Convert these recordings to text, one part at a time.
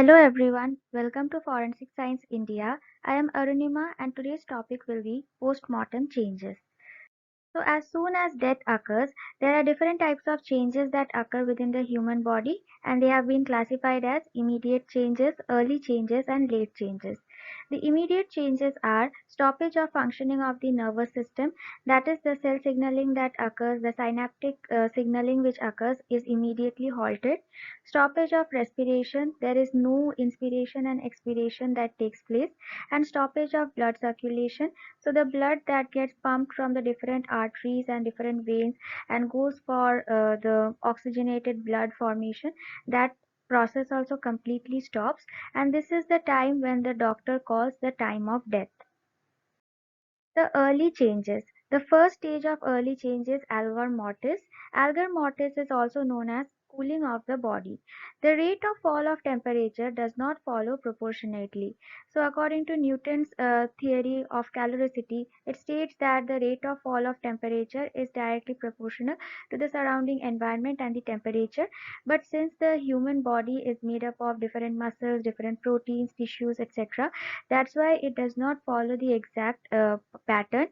Hello everyone, welcome to Forensic Science India. I am Arunima and today's topic will be post-mortem changes. So as soon as death occurs, there are different types of changes that occur within the human body and they have been classified as immediate changes, early changes and late changes. The immediate changes are stoppage of functioning of the nervous system, that is the cell signaling that occurs, the synaptic signaling which occurs is immediately halted. Stoppage of respiration, there is no inspiration and expiration that takes place, and stoppage of blood circulation. So the blood that gets pumped from the different arteries and different veins and goes for the oxygenated blood formation, that process also completely stops, and this is the time when the doctor calls the time of death. The early changes. The first stage of early change is algor mortis. Algor mortis is also known as cooling of the body. The rate of fall of temperature does not follow proportionately. So, according to Newton's theory of caloricity, it states that the rate of fall of temperature is directly proportional to the surrounding environment and the temperature. But since the human body is made up of different muscles, different proteins, tissues, etc., that's why it does not follow the exact pattern.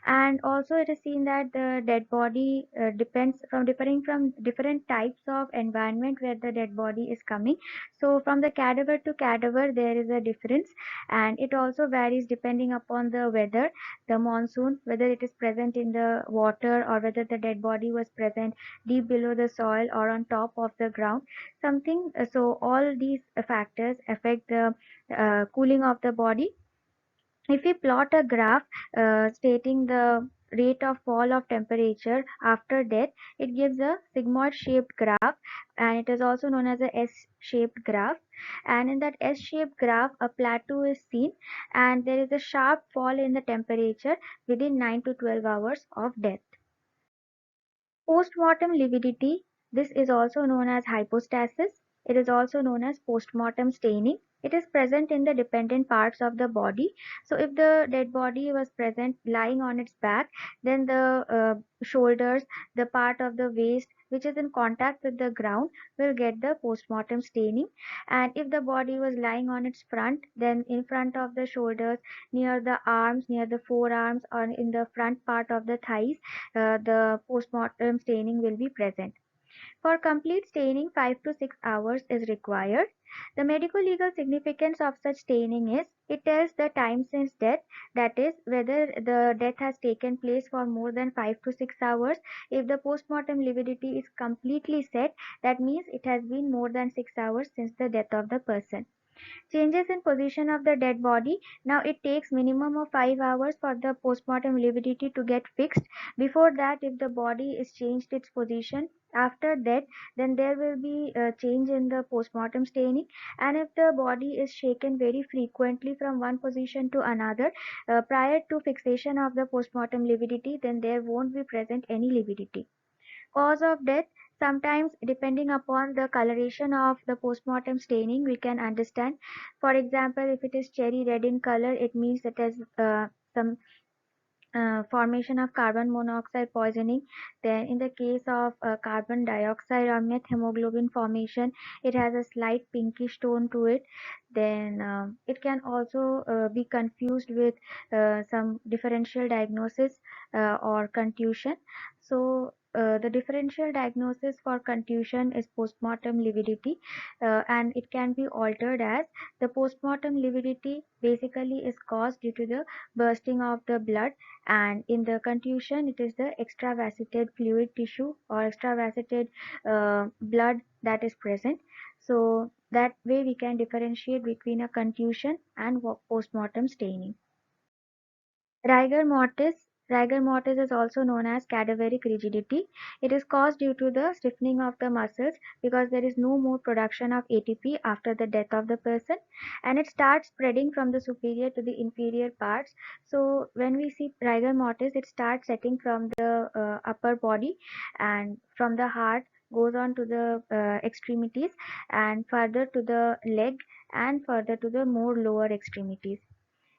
And also it is seen that the dead body depends from differing from different types of environment where the dead body is coming. So from the cadaver to cadaver there is a difference, and it also varies depending upon the weather, the monsoon, whether it is present in the water or whether the dead body was present deep below the soil or on top of the ground something. So all these factors affect the cooling of the body. If we plot a graph stating the rate of fall of temperature after death, it gives a sigmoid shaped graph, and it is also known as a S-shaped graph. And in that S-shaped graph, a plateau is seen, and there is a sharp fall in the temperature within 9 to 12 hours of death. Postmortem lividity, this is also known as hypostasis. It is also known as postmortem staining. It is present in the dependent parts of the body. So if the dead body was present lying on its back, then the shoulders, the part of the waist which is in contact with the ground will get the postmortem staining. And if the body was lying on its front, then in front of the shoulders, near the arms, near the forearms, or in the front part of the thighs, the postmortem staining will be present. For complete staining, 5 to 6 hours is required. The medical legal significance of such staining is it tells the time since death, that is, whether the death has taken place for more than 5 to 6 hours. If the postmortem lividity is completely set, that means it has been more than 6 hours since the death of the person. Changes in position of the dead body. Now it takes minimum of 5 hours for the postmortem lividity to get fixed. Before that, if the body is changed its position after death, then there will be a change in the postmortem staining. And if the body is shaken very frequently from one position to another prior to fixation of the postmortem lividity, then there won't be present any lividity. Cause of death, sometimes depending upon the coloration of the postmortem staining, we can understand. For example, if it is cherry red in color, it means it has some formation of carbon monoxide poisoning. Then in the case of carbon dioxide or methemoglobin formation, it has a slight pinkish tone to it. Then it can also be confused with some differential diagnosis or contusion. So the differential diagnosis for contusion is postmortem lividity, and it can be altered as the postmortem lividity basically is caused due to the bursting of the blood, and in the contusion it is the extravasate fluid tissue or extravasate blood that is present. So that way we can differentiate between a contusion and postmortem staining. Rigor mortis. Rigor mortis is also known as cadaveric rigidity. It is caused due to the stiffening of the muscles because there is no more production of ATP after the death of the person, and it starts spreading from the superior to the inferior parts. So when we see rigor mortis, it starts setting from the upper body, and from the heart goes on to the extremities, and further to the leg, and further to the more lower extremities.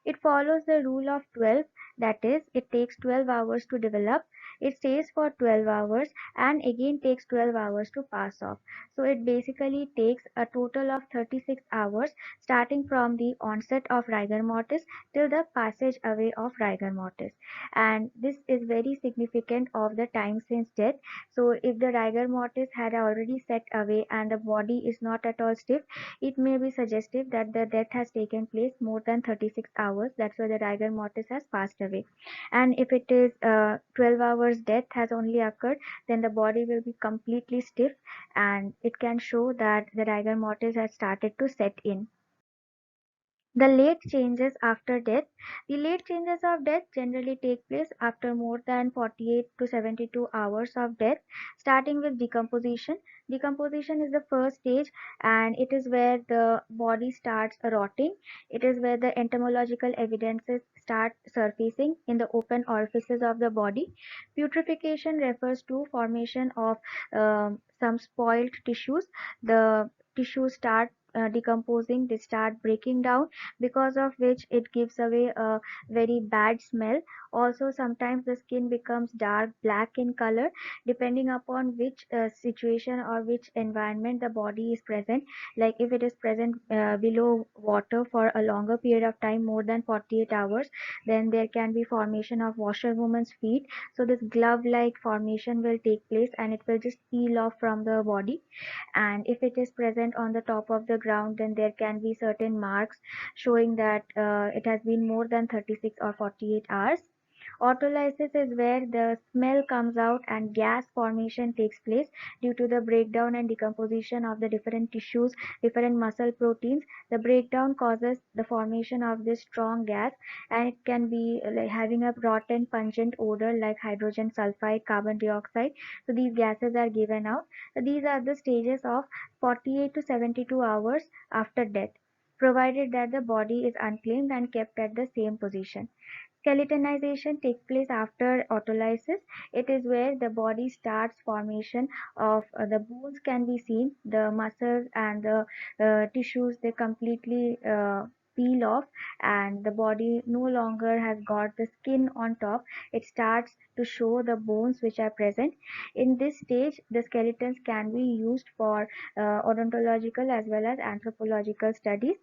It follows the rule of 12, that is, it takes 12 hours to develop. It stays for 12 hours and again takes 12 hours to pass off. So it basically takes a total of 36 hours starting from the onset of rigor mortis till the passage away of rigor mortis. And this is very significant of the time since death. So if the rigor mortis had already set away and the body is not at all stiff, it may be suggestive that the death has taken place more than 36 hours. That's why the rigor mortis has passed away. And if it is 12 hours death has only occurred, then the body will be completely stiff and it can show that the rigor mortis has started to set in. The late changes after death. The late changes of death generally take place after more than 48 to 72 hours of death, starting with decomposition. Decomposition is the first stage and it is where the body starts rotting. It is where the entomological evidences start surfacing in the open orifices of the body. Putrefaction refers to formation of some spoiled tissues. The tissues start decomposing, they start breaking down, because of which it gives away a very bad smell. Also sometimes the skin becomes dark black in color depending upon which situation or which environment the body is present. Like if it is present below water for a longer period of time, more than 48 hours, then there can be formation of washerwoman's feet. So this glove like formation will take place and it will just peel off from the body. And if it is present on the top of the ground, then there can be certain marks showing that it has been more than 36 or 48 hours. Autolysis is where the smell comes out and gas formation takes place due to the breakdown and decomposition of the different tissues, different muscle proteins. The breakdown causes the formation of this strong gas and it can be like having a rotten pungent odor like hydrogen sulfide, carbon dioxide. So these gases are given out. So these are the stages of 48 to 72 hours after death, provided that the body is unclaimed and kept at the same position. Skeletonization takes place after autolysis. It is where the body starts formation of the bones can be seen, the muscles and the tissues they completely peel off and the body no longer has got the skin on top. It starts to show the bones which are present. In this stage, the skeletons can be used for odontological as well as anthropological studies.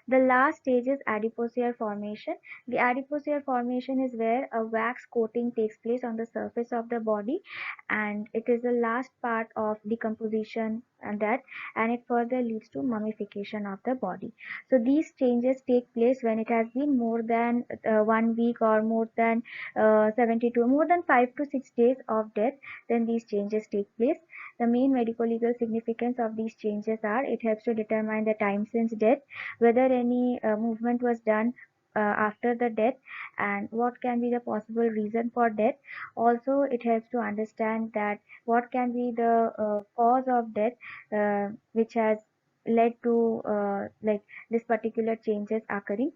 The last stage is adipocere formation. The adipocere formation is where a wax coating takes place on the surface of the body and it is the last part of decomposition and it further leads to mummification of the body. So these changes take place when it has been more than 1 week or more than 72, more than 5 to 6 days of death, then these changes take place. The main medical legal significance of these changes are it helps to determine the time since death, whether any movement was done after the death and what can be the possible reason for death. Also it helps to understand that what can be the cause of death which has led to like this particular changes occurring.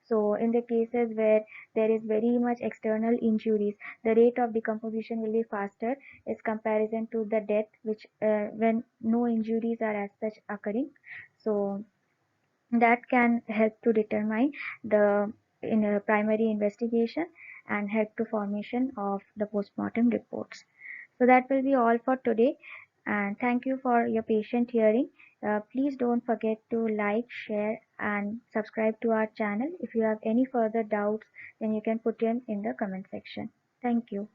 So in the cases where there is very much external injuries, the rate of decomposition will be faster as comparison to the death which when no injuries are as such occurring. So that can help to determine the in a primary investigation and help to formation of the postmortem reports. So that will be all for today and thank you for your patient hearing. Please don't forget to like, share and subscribe to our channel. If you have any further doubts, then you can put them in the comment section. Thank you.